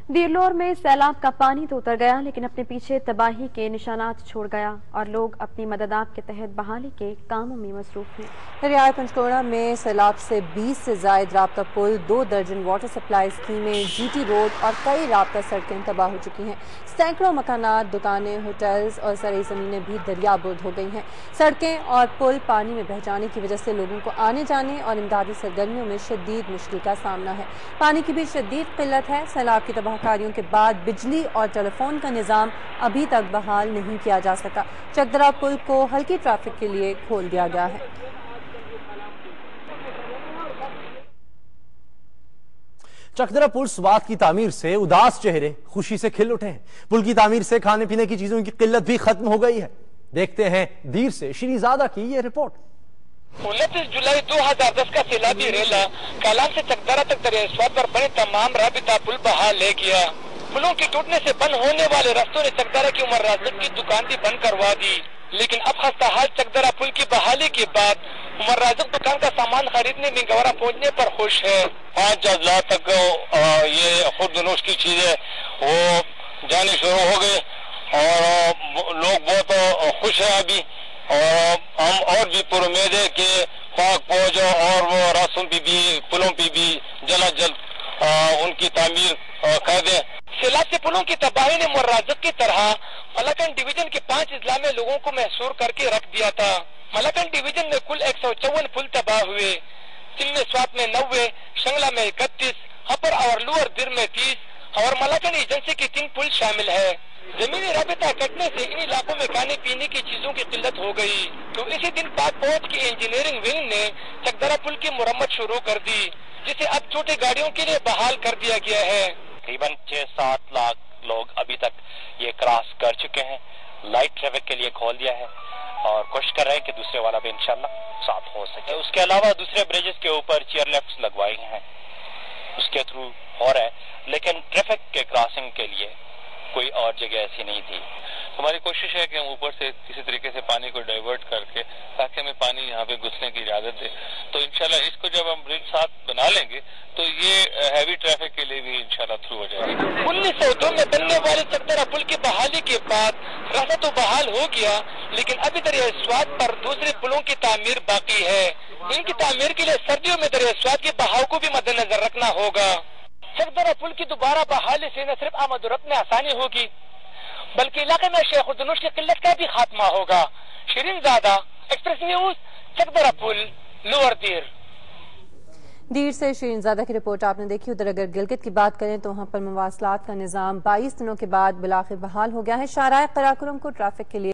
दिरलोर में सैलाब का पानी तो उतर गया, लेकिन अपने पीछे तबाही के निशानात छोड़ गया और लोग अपनी मददात के तहत बहाली के कामों में मसरूफ हैं। दरियाए पंचकोड़ा में सैलाब से 20 से जायद राब्ता पुल, 2 दर्जन वाटर सप्लाई स्कीमें, जीटी रोड और कई राब्ता सड़कें तबाह हो चुकी हैं। सैकड़ों मकानात, दुकानें, होटल्स और सरी ज़मीनें भी दरियाबुर्द हो गई हैं। सड़कें और पुल पानी में बह जाने की वजह से लोगों को आने जाने और इमदादी सरगर्मियों में शदीद मुश्किल का सामना है। पानी की भी शदीद किल्लत है। सैलाब की तबाहकारियों के बाद बिजली और टेलीफोन का निज़ाम अभी तक बहाल नहीं किया जा सका। चकदरा पुल को हल्की ट्रैफिक के लिए खोल दिया गया है। चकदरा पुल स्वात की तामीर से उदास चेहरे खुशी से खिल उठे हैं। पुल की तामीर से खाने पीने की चीजों की किल्लत भी खत्म हो गई है। देखते हैं दीर से श्रीजादा की ये रिपोर्ट। 29 जुलाई 2010 का सैलाबी रेला कालाम से चकदरा तक दरिया स्वात पर बने तमाम राबिता पुल बहाल ले गया। पुलों के टूटने से बंद होने वाले रास्तों ने चकदरा की उमर राजक की दुकान भी बंद करवा दी, लेकिन अब खस्ता हाल चकदरा पुल की बहाली के बाद उमर राजक दुकान का सामान खरीदने में गवरा पहुंचने पर खुश है। 5,000 तक ये खुर्दनोश की चीजें वो जानी शुरू हो गई और लोग बहुत खुश है अभी, और हम और भी पुरुद है कि पाक फौज और वो रास्तों पे भी पुलों पे भी जल्द उनकी तामीर कर दे। सैलाब से पुलों की तबाही ने मुर्राजक की तरह मलाकन डिवीजन के 5 अजला में लोगों को महसूर करके रख दिया था। मलाकन डिवीजन में कुल 154 पुल तबाह हुए, जिनमें स्वात में 90, शंगला में 31, हपर और लोअर दिर में 30 और मलाकन एजेंसी के 3 पुल शामिल है। जमीनी राबिता कटने से इन इलाकों में खाने पीने की चीजों की किल्लत हो गई, तो इसी दिन पाक फौज की इंजीनियरिंग विंग ने चकदरा पुल की मुरम्मत शुरू कर दी, जिसे अब छोटी गाड़ियों के लिए बहाल कर दिया गया है। तकरीबन 6-7 लाख लोग अभी तक ये क्रॉस कर चुके हैं। लाइट ट्रैफिक के लिए खोल दिया है और कोशिश कर रहे हैं कि दूसरे वाला भी इंशाल्लाह साफ हो सके। उसके अलावा दूसरे ब्रिजेस के ऊपर चेयर लिफ्ट्स लगवाए हैं, उसके थ्रू हो रहा है, लेकिन ट्रैफिक के क्रॉसिंग के लिए कोई और जगह ऐसी नहीं थी। हमारी कोशिश है कि हम ऊपर से किसी तरीके से पानी को डाइवर्ट करके ताकि हमें पानी यहाँ पे घुसने की इजाजत दे, तो इंशाल्लाह इसको जब हम ब्रिज साथ बना लेंगे तो ये हैवी ट्रैफिक के लिए भी इंशाल्लाह थ्रू हो जाएगा। 1902 में बनने वाले चकदरा पुल की बहाली के बाद रास्ता तो बहाल हो गया, लेकिन अभी दरिया स्वात पर दूसरे पुलों की तामीर बाकी है। इनकी तामीर के लिए सर्दियों में दरिया स्वात के बहाव को भी मद्देनजर रखना होगा। चकदरा पुल की दोबारा बहाली से न सिर्फ आमद रफ्त में आसानी होगी, बल्कि इलाके में शेख खुर्दनूश की किल्लत का भी खात्मा होगा। श्रीजादा, एक्सप्रेस न्यूज, चकदरा पुल, लोअर दीर। दीर से श्रीजादा की रिपोर्ट आपने देखी। उधर अगर गिलगित की बात करें तो वहां पर मवासलात का निजाम 22 दिनों के बाद बिलाखिर बहाल हो गया है। शाहराह कराकोरम को ट्रैफिक के लिए